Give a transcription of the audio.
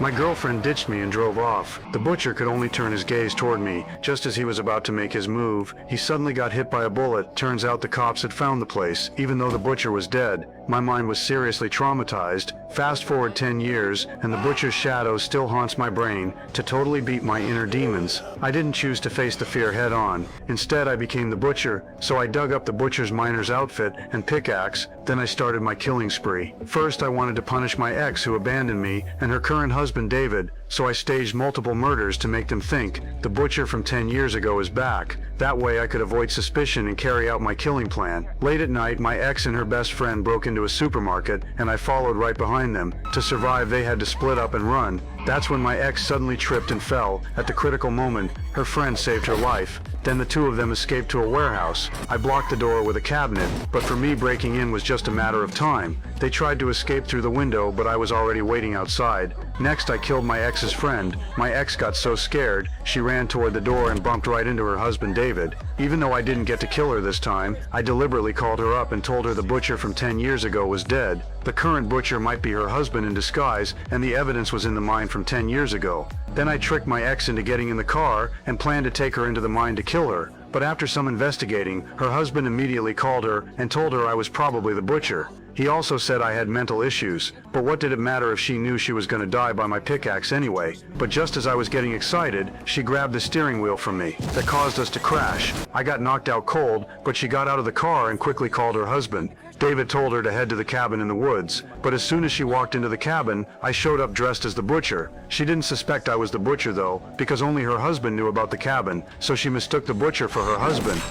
My girlfriend ditched me and drove off. The butcher could only turn his gaze toward me. Just as he was about to make his move, he suddenly got hit by a bullet. Turns out the cops had found the place, even though the butcher was dead. My mind was seriously traumatized. Fast forward 10 years, and the butcher's shadow still haunts my brain to totally beat my inner demons. I didn't choose to face the fear head on. Instead, I became the butcher, so I dug up the butcher's miner's outfit and pickaxe. Then I started my killing spree. First, I wanted to punish my ex who abandoned me and her current husband David, so I staged multiple murders to make them think the butcher from 10 years ago is back. That way I could avoid suspicion and carry out my killing plan. Late at night, my ex and her best friend broke into a supermarket, and I followed right behind them. To survive, they had to split up and run. That's when my ex suddenly tripped and fell. At the critical moment, her friend saved her life. Then the two of them escaped to a warehouse. I blocked the door with a cabinet, but for me breaking in was just a matter of time. They tried to escape through the window, but I was already waiting outside. Next, I killed my ex's friend. My ex got so scared, she ran toward the door and bumped right into her husband David. Even though I didn't get to kill her this time, I deliberately called her up and told her the butcher from 10 years ago was dead. The current butcher might be her husband in disguise, and the evidence was in the mine from 10 years ago. Then I tricked my ex into getting in the car and planned to take her into the mine to kill her. But after some investigating, her husband immediately called her and told her I was probably the butcher. He also said I had mental issues, but what did it matter if she knew she was going to die by my pickaxe anyway? But just as I was getting excited, she grabbed the steering wheel from me. That caused us to crash. I got knocked out cold, but she got out of the car and quickly called her husband. David told her to head to the cabin in the woods, but as soon as she walked into the cabin, I showed up dressed as the butcher. She didn't suspect I was the butcher though, because only her husband knew about the cabin, so she mistook the butcher for her husband.